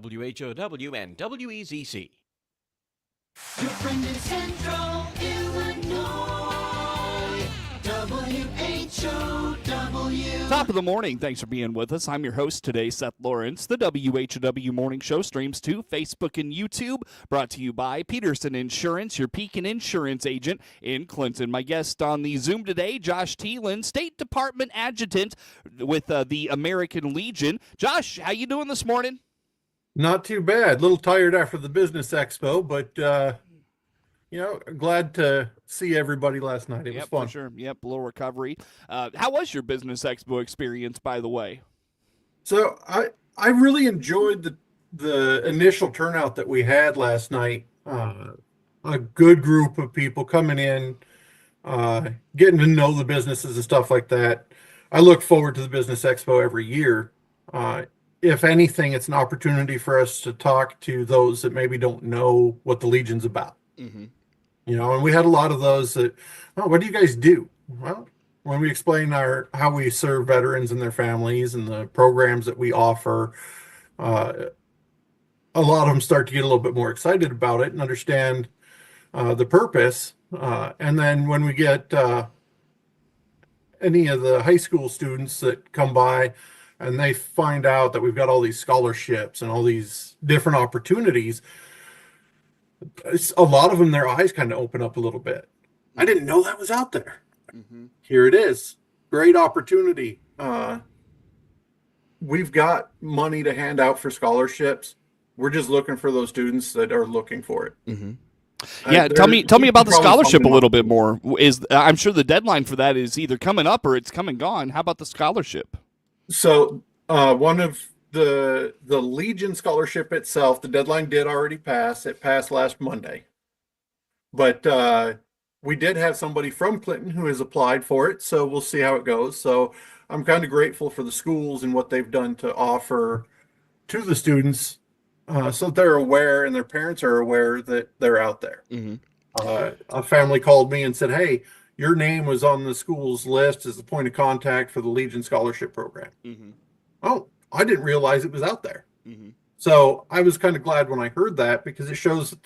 WHOW and WEZC. Your friend in Central Illinois, WHOW. Top of the morning. Thanks for being with us. I'm your host today, Seth Lawrence. The WHOW Morning Show streams to Facebook and YouTube. Brought to you by Peterson Insurance, your Pekin Insurance agent in Clinton. My guest on the Zoom today, Josh Thielen, State Department Adjutant with the American Legion. Josh, how you doing this morning? Not too bad. A little tired after the business expo, but glad to see everybody last night. It was fun. For sure. Yep, a little recovery. How was your business expo experience, by the way? So I really enjoyed the initial turnout that we had last night. A good group of people coming in, getting to know the businesses and stuff like that. I look forward to the business expo every year. If anything, it's an opportunity for us to talk to those that maybe don't know what the Legion's about. Mm-hmm. And we had a lot of those that, what do you guys do? Well, when we explain how we serve veterans and their families and the programs that we offer, a lot of them start to get a little bit more excited about it and understand the purpose. And then when we get any of the high school students that come by, and they find out that we've got all these scholarships and all these different opportunities, a lot of them, their eyes kind of open up a little bit. I didn't know that was out there. Mm-hmm. Here it is. Great opportunity. We've got money to hand out for scholarships. We're just looking for those students that are looking for it. Mm-hmm. Yeah, tell me about the scholarship a little bit more. I'm sure the deadline for that is either coming up or it's come and gone. How about the scholarship? So one of the Legion scholarship itself, the deadline did already pass. It passed last Monday. But we did have somebody from Clinton who has applied for it, so we'll see how it goes. So I'm kind of grateful for the schools and what they've done to offer to the students so they're aware and their parents are aware that they're out there. Mm-hmm. A family called me and said, hey, your name was on the school's list as the point of contact for the Legion Scholarship Program. Mm-hmm. Oh, I didn't realize it was out there. Mm-hmm. So I was kind of glad when I heard that, because it shows that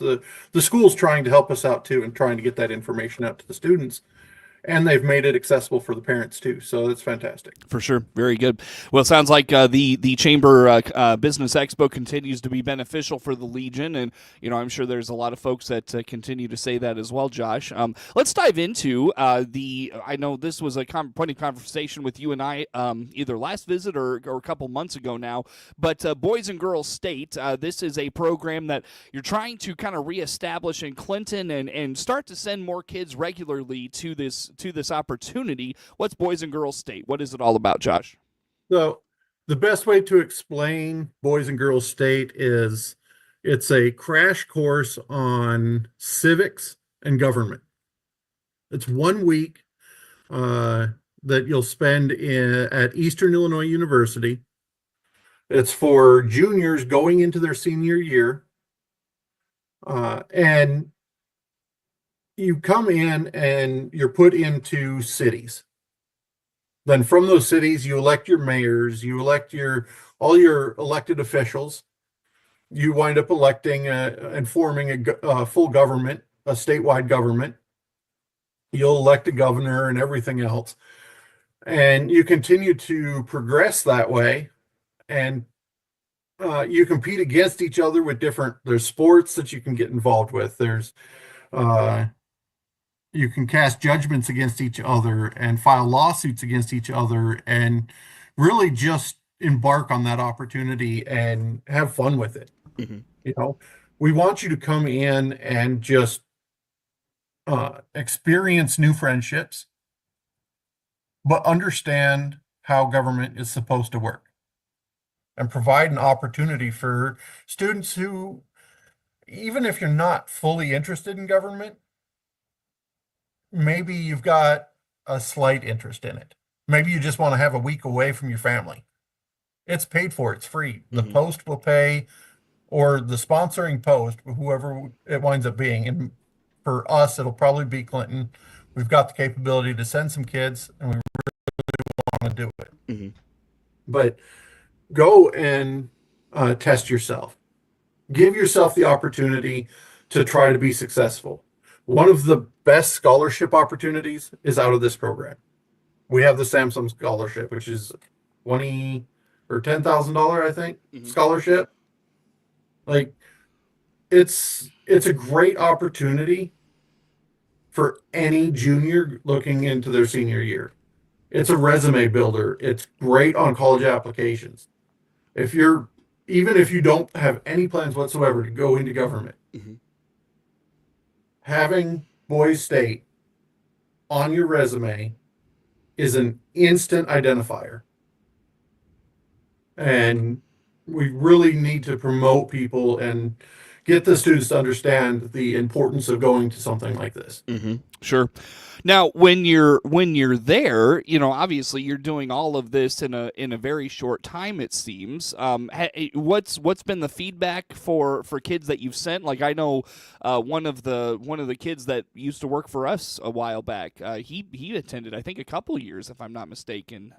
the school's trying to help us out too and trying to get that information out to the students. And they've made it accessible for the parents too. So that's fantastic. For sure. Very good. Well, it sounds like the Chamber Business Expo continues to be beneficial for the Legion. And, I'm sure there's a lot of folks that continue to say that as well, Josh. Let's dive into I know this was a point of conversation with you and I either last visit or a couple months ago now. But Boys and Girls State, this is a program that you're trying to kind of reestablish in Clinton and start to send more kids regularly to this opportunity. What's Boys and Girls State? What is it all about, Josh? So the best way to explain Boys and Girls State is it's a crash course on civics and government. It's 1 week that you'll spend at Eastern Illinois University. It's for juniors going into their senior year. And you come in and you're put into cities. Then from those cities, you elect your mayors, you elect all your elected officials. You wind up electing and forming a full government, a statewide government. You'll elect a governor and everything else. And you continue to progress that way. And you compete against each other with there's sports that you can get involved with. There's you can cast judgments against each other and file lawsuits against each other and really just embark on that opportunity and have fun with it. Mm-hmm. We want you to come in and just experience new friendships, but understand how government is supposed to work and provide an opportunity for students who, even if you're not fully interested in government, maybe you've got a slight interest in it. Maybe you just want to have a week away from your family. It's paid for. It's free. The Post will pay, or the sponsoring post, whoever it winds up being. And for us, it'll probably be Clinton. We've got the capability to send some kids, and we really want to do it. Mm-hmm. But go and test yourself. give yourself the opportunity to try to be successful. One of the best scholarship opportunities is out of this program. We have the Samsung scholarship, which is 20 or $10,000, I think, scholarship. Like it's a great opportunity for any junior looking into their senior year. It's a resume builder. It's great on college applications. If you're even if you don't have any plans whatsoever to go into government, having Boise State on your resume is an instant identifier. And we really need to promote people and get the students to understand the importance of going to something like this. Sure. Now, when you're there, obviously you're doing all of this in a very short time. It seems. What's been the feedback for kids that you've sent? Like I know one of the kids that used to work for us a while back. He attended, I think, a couple years, if I'm not mistaken.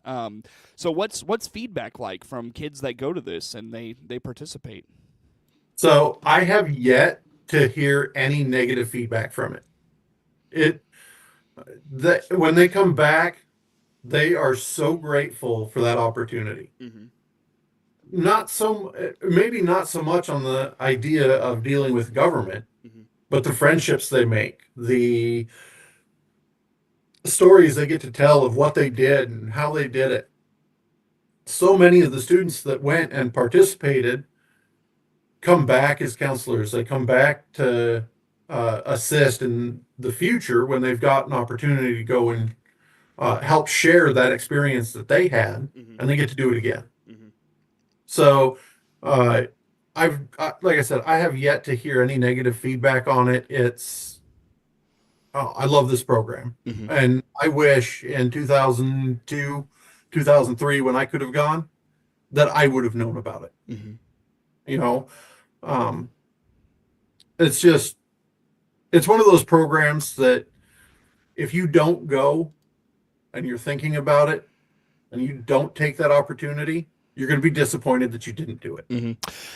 So what's feedback like from kids that go to this and they participate? So I have yet to hear any negative feedback from it. When they come back, they are so grateful for that opportunity. Maybe not so much on the idea of dealing with government, but the friendships they make, the stories they get to tell of what they did and how they did it. So many of the students that went and participated come back as counselors. They come back to assist in the future when they've got an opportunity to go and help share that experience that they had, and they get to do it again. So like I said, I have yet to hear any negative feedback on it. I love this program, and I wish in 2002, 2003, when I could have gone, that I would have known about it. It's one of those programs that if you don't go and you're thinking about it and you don't take that opportunity, you're going to be disappointed that you didn't do it.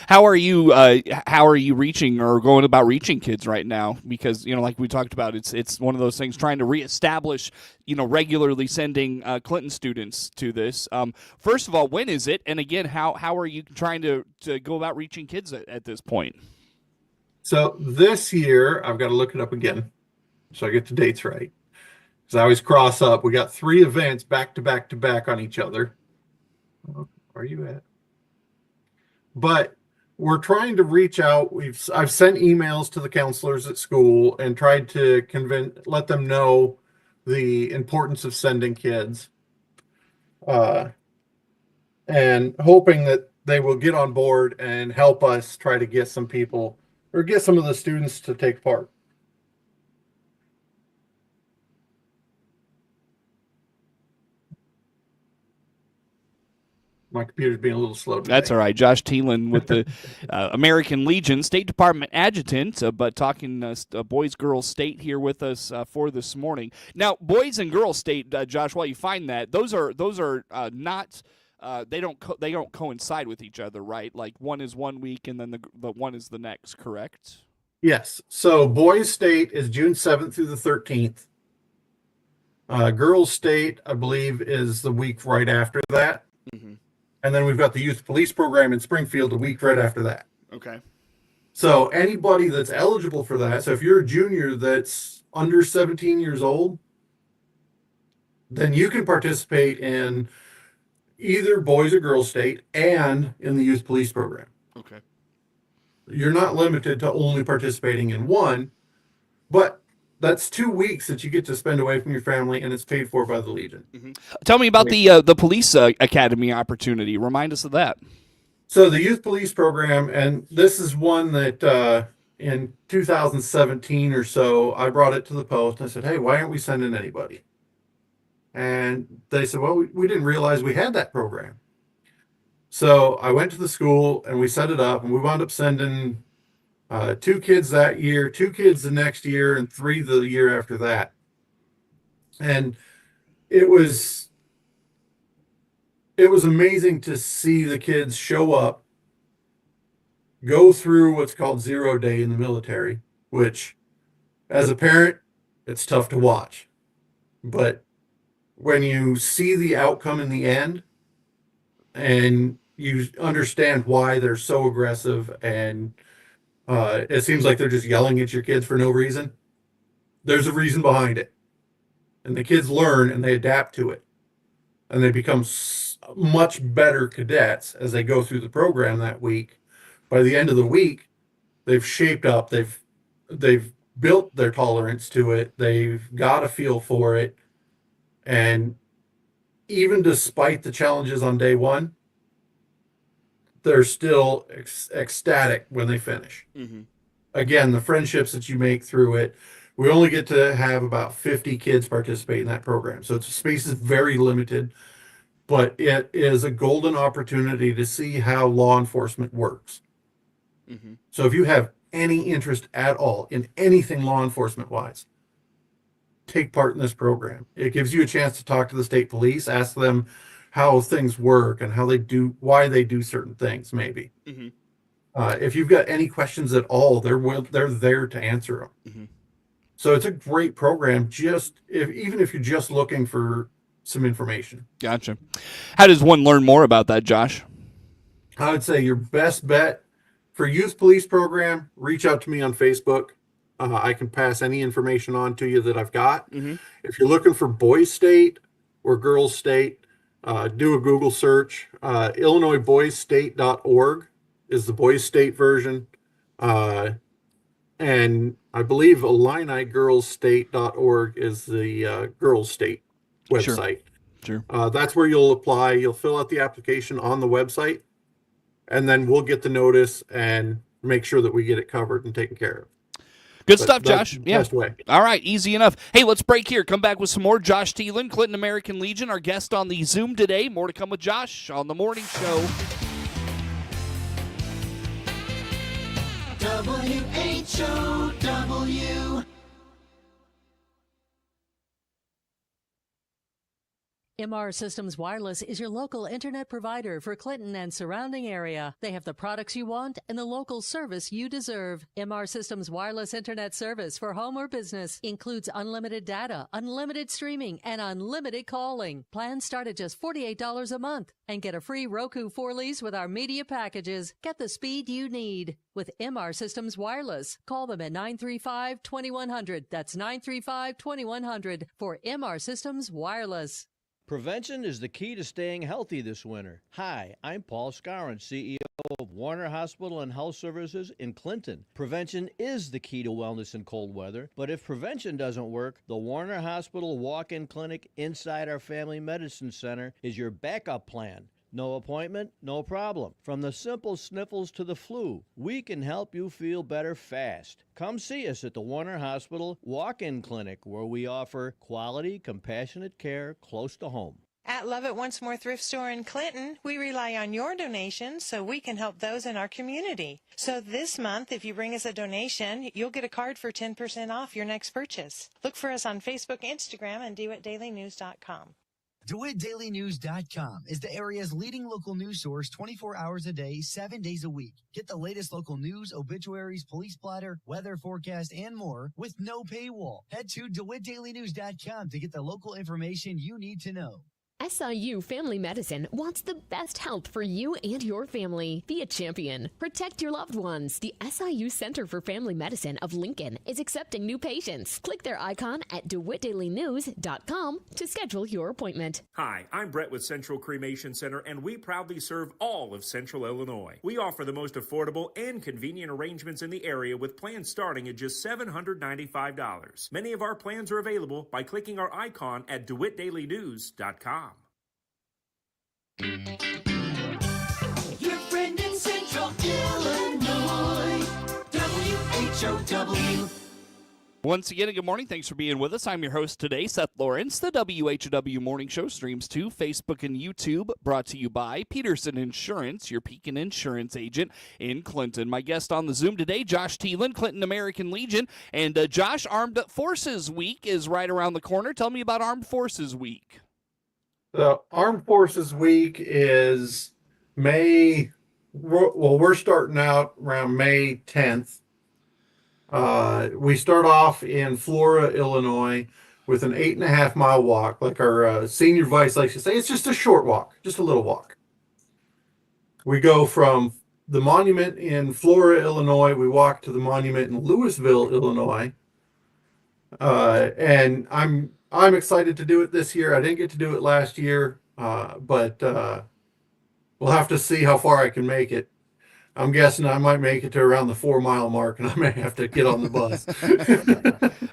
How are you reaching or going about reaching kids right now? Because like we talked about, it's one of those things trying to reestablish regularly sending Clinton students to this. First of all, when is it? And again, how are you trying to go about reaching kids at this point? So this year, I've got to look it up again so I get the dates right. Because I always cross up. We got 3 events back to back to back on each other. Where are you at? But we're trying to reach out. I've sent emails to the counselors at school and tried to let them know the importance of sending kids. And hoping that they will get on board and help us try to get some people or get some of the students to take part. My computer's being a little slow today. That's all right. Josh Thielen with the American Legion State Department Adjutant, but talking boys girls state here with us for this morning. Now, boys and girls state, Josh, while you find that, those are not. They don't coincide with each other, right? Like one is 1 week and then the one is the next, correct? Yes. So boys state is June 7th through the 13th. Girls state, I believe, is the week right after that. And then we've got the youth police program in Springfield a week right after that. Okay. So anybody that's eligible for that, so if you're a junior that's under 17 years old, then you can participate in either boys or girls state and in the youth police program. Okay. You're not limited to only participating in one, but that's 2 weeks that you get to spend away from your family, and it's paid for by the Legion. Tell me about the police academy opportunity. Remind us of that. So the youth police program, and this is one that in 2017 or so, I brought it to the Post, and I said, hey, why aren't we sending anybody? And they said, well, we didn't realize we had that program. So I went to the school, and we set it up, and we wound up sending 2 kids that year, 2 kids the next year, and 3 the year after that. And it was amazing to see the kids show up go through what's called 0 day in the military, which as a parent, it's tough to watch. But when you see the outcome in the end and you understand why they're so aggressive and it seems like they're just yelling at your kids for no reason, there's a reason behind it. And the kids learn and they adapt to it. And they become much better cadets as they go through the program that week. By the end of the week, they've shaped up, they've built their tolerance to it, they've got a feel for it. And even despite the challenges on day one, they're still ecstatic when they finish. Mm-hmm. Again, the friendships that you make through it, we only get to have about 50 kids participate in that program. So space is very limited, but it is a golden opportunity to see how law enforcement works. Mm-hmm. So if you have any interest at all in anything law enforcement wise, take part in this program. It gives you a chance to talk to the state police, ask them how things work and how they do, why they do certain things, maybe. Mm-hmm. If you've got any questions at all, they're there to answer them. Mm-hmm. So it's a great program, even if you're just looking for some information. Gotcha. How does one learn more about that, Josh? I would say your best bet for youth police program, reach out to me on Facebook. I can pass any information on to you that I've got. Mm-hmm. If you're looking for boys state or girls state, do a Google search. IllinoisBoysState.org is the boys state version. And I believe IlliniGirlsState.org is the girls state website. Sure. That's where you'll apply. You'll fill out the application on the website, and then we'll get the notice and make sure that we get it covered and taken care of. Good stuff, Josh. The Yeah. best way. All right, easy enough. Hey, let's break here. Come back with some more. Josh Thielen, Clinton American Legion, our guest on the Zoom today. More to come with Josh on the morning show. WHOW. MR Systems Wireless is your local internet provider for Clinton and surrounding area. They have the products you want and the local service you deserve. MR Systems Wireless Internet service for home or business includes unlimited data, unlimited streaming, and unlimited calling. Plans start at just $48 a month and get a free Roku 4 lease with our media packages. Get the speed you need with MR Systems Wireless. Call them at 935-2100. That's 935-2100 for MR Systems Wireless. Prevention is the key to staying healthy this winter. Hi, I'm Paul Scarron, CEO of Warner Hospital and Health Services in Clinton. Prevention is the key to wellness in cold weather, but if prevention doesn't work, the Warner Hospital Walk-In Clinic inside our Family Medicine Center is your backup plan. No appointment, no problem. From the simple sniffles to the flu, we can help you feel better fast. Come see us at the Warner Hospital Walk-In Clinic, where we offer quality, compassionate care close to home. At Love It Once More Thrift Store in Clinton, we rely on your donations so we can help those in our community. So this month, if you bring us a donation, you'll get a card for 10% off your next purchase. Look for us on Facebook, Instagram, and DeWittDailyNews.com. DeWittDailyNews.com is the area's leading local news source 24 hours a day, 7 days a week. Get the latest local news, obituaries, police splatter, weather forecast, and more with no paywall. Head to DeWittDailyNews.com to get the local information you need to know. SIU Family Medicine wants the best health for you and your family. Be a champion. Protect your loved ones. The SIU Center for Family Medicine of Lincoln is accepting new patients. Click their icon at DeWittDailyNews.com to schedule your appointment. Hi, I'm Brett with Central Cremation Center, and we proudly serve all of Central Illinois. We offer the most affordable and convenient arrangements in the area with plans starting at just $795. Many of our plans are available by clicking our icon at DeWittDailyNews.com. Your friend in Central Illinois. WHOW. Once again, good morning. Thanks for being with us. I'm your host today, Seth Lawrence. The WHOW Morning Show streams to Facebook and YouTube, brought to you by Peterson Insurance, your Pekin Insurance agent in Clinton. My guest on the Zoom today, Josh Thielen, Clinton American Legion. And Josh, Armed Forces Week is right around the corner. Tell me about Armed Forces Week. The Armed Forces Week is May We're starting out around May 10th. We start off in Flora, Illinois, with an 8.5 mile walk. Like our senior vice likes to say, it's just a short walk, just a little walk. We go from the monument in Flora, Illinois. We walk to the monument in Louisville, Illinois. And I'm excited to do it this year. I didn't get to do it last year, but we'll have to see how far I can make it. I'm guessing I might make it to around the 4 mile mark, and I may have to get on the bus.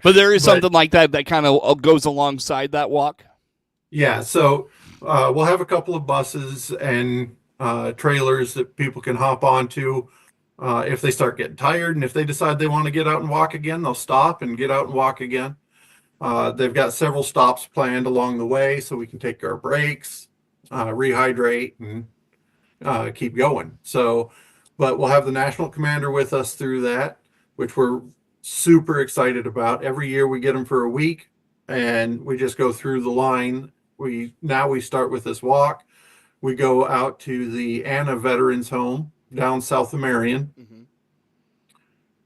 But there is something like that kind of goes alongside that walk. Yeah, so we'll have a couple of buses and trailers that people can hop onto if they start getting tired, and if they decide they want to get out and walk again, they'll stop and get out and walk again. They've got several stops planned along the way, so we can take our breaks, rehydrate, and keep going. So, but we'll have the national commander with us through that, which we're super excited about. Every year we get them for a week, and we just go through the line. We start with this walk. We go out to the Anna Veterans Home down south of Marion,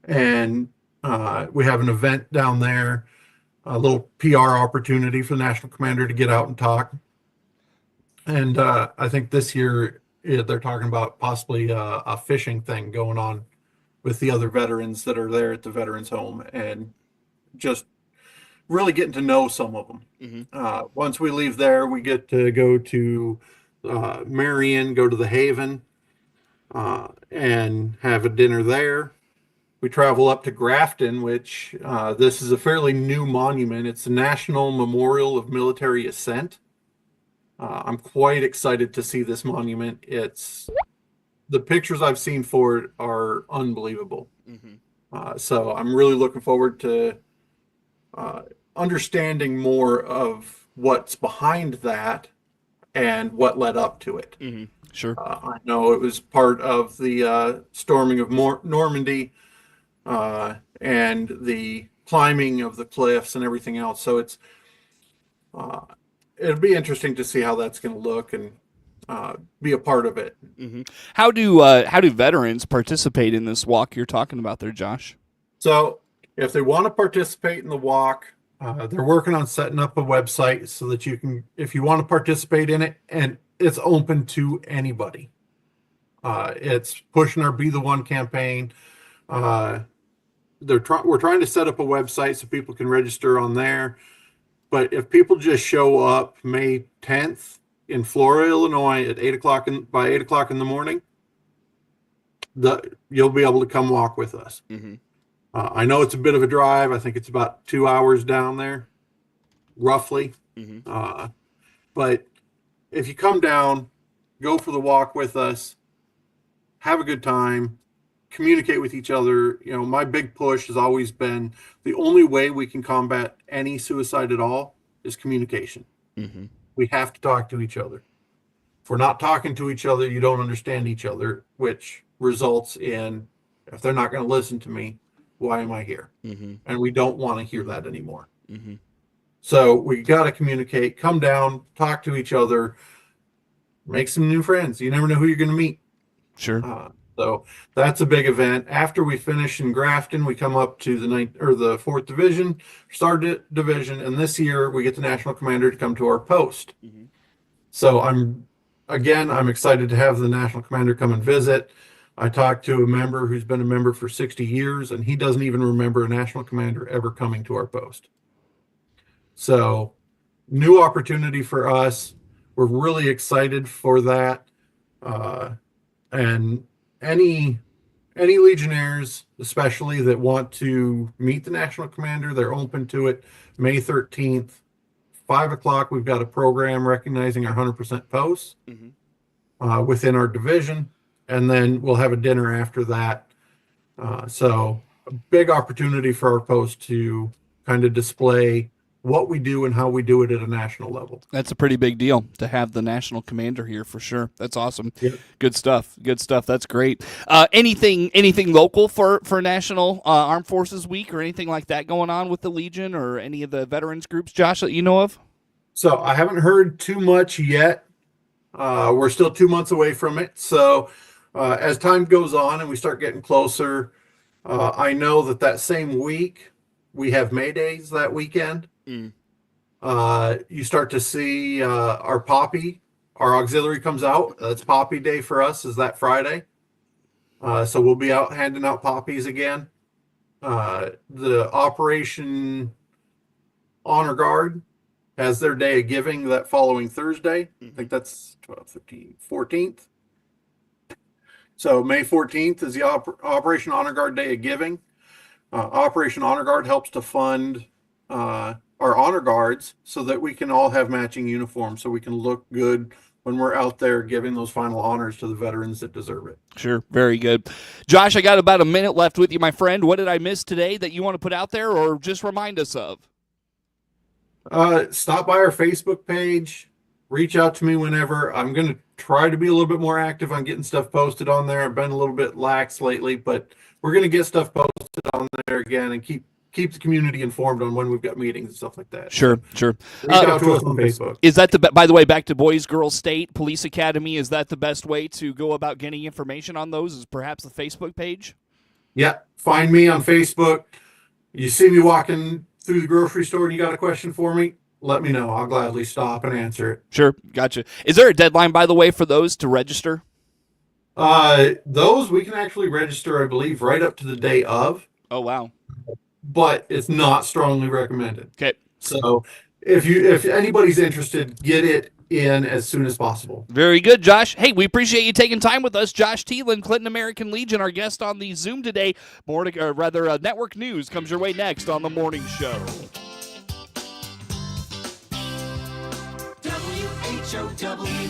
and we have an event down there, a little PR opportunity for the national commander to get out and talk. And I think this year they're talking about possibly a fishing thing going on with the other veterans that are there at the Veterans Home, and just really getting to know some of them. Once we leave there, we get to go to Marion, go to the Haven, and have a dinner there. We travel up to Grafton, which this is a fairly new monument. It's the National Memorial of Military Ascent. I'm quite excited to see this monument. The pictures I've seen for it are unbelievable. So I'm really looking forward to understanding more of what's behind that and what led up to it. Sure. I know it was part of the storming of Normandy and the climbing of the cliffs and everything else. So it'll be interesting to see how that's going to look and be a part of it. How do veterans participate in this walk you're talking about there, Josh? So if they want to participate in the walk, they're working on setting up a website so that you can, if you want to participate in it, and it's open to anybody. It's pushing our Be the One campaign. We're trying to set up a website so people can register on there. But if people just show up May 10th in Flora, Illinois at 8 o'clock by 8 o'clock in the morning, you'll be able to come walk with us. I know it's a bit of a drive. I think it's about 2 hours down there, roughly. But if you come down, go for the walk with us, have a good time, communicate with each other. You know, my big push has always been the only way we can combat any suicide at all is communication. We have to talk to each other. If we're not talking to each other, you don't understand each other, which results in, if they're not going to listen to me, why am I here? And we don't want to hear that anymore. So we got to communicate, come down, talk to each other, make some new friends. You never know who you're going to meet. Sure. So that's a big event. After we finish in Grafton, we come up to the 4th Division, Sergeant Division, and this year we get the National Commander to come to our post. So I'm excited to have the National Commander come and visit. I talked to a member who's been a member for 60 years, and he doesn't even remember a National Commander ever coming to our post. So new opportunity for us. We're really excited for that. And any Legionnaires, especially that want to meet the National Commander, they're open to it. May 13th, 5 o'clock, we've got a program recognizing our 100% posts within our division. And then we'll have a dinner after that. So a big opportunity for our post to kind of display what we do and how we do it at a national level. That's a pretty big deal to have the national commander here for sure. That's awesome. Yep. Good stuff. That's great. Anything local for National Armed Forces Week or anything like that going on with the Legion or any of the veterans groups, Josh, that you know of? So I haven't heard too much yet. We're still 2 months away from it. So As time goes on and we start getting closer, I know that same week we have May Days that weekend. You start to see our Poppy, our auxiliary comes out. That's Poppy Day for us, is that Friday. So we'll be out handing out poppies again. The Operation Honor Guard has their day of giving that following Thursday. I think that's 12, 15, 14th. So May 14th is the Operation Honor Guard Day of Giving. Operation Honor Guard helps to fund our honor guards so that we can all have matching uniforms, so we can look good when we're out there giving those final honors to the veterans that deserve it. Sure, very good. Josh, I got about a minute left with you, my friend. What did I miss today that you want to put out there, or just remind us of? Stop by our Facebook page. Reach out to me whenever. I'm going to try to be a little bit more active on getting stuff posted on there. I've been a little bit lax lately, but we're going to get stuff posted on there again and keep the community informed on when we've got meetings and stuff like that. Sure. Reach out to us on Facebook. Is that by the way, back to Boys Girls State Police Academy, is that the best way to go about getting information on those, is perhaps the Facebook page? Yeah. Find me on Facebook. You see me walking through the grocery store and you got a question for me, let me know. I'll gladly stop and answer it. Sure. Gotcha. Is there a deadline, by the way, for those to register? Those we can actually register, I believe, right up to the day of. Oh, wow. But it's not strongly recommended. Okay. So if anybody's interested, get it in as soon as possible. Very good, Josh. Hey, we appreciate you taking time with us. Josh Thielen, Clinton American Legion, our guest on the Zoom today. Network news comes your way next on the morning show. WHOW.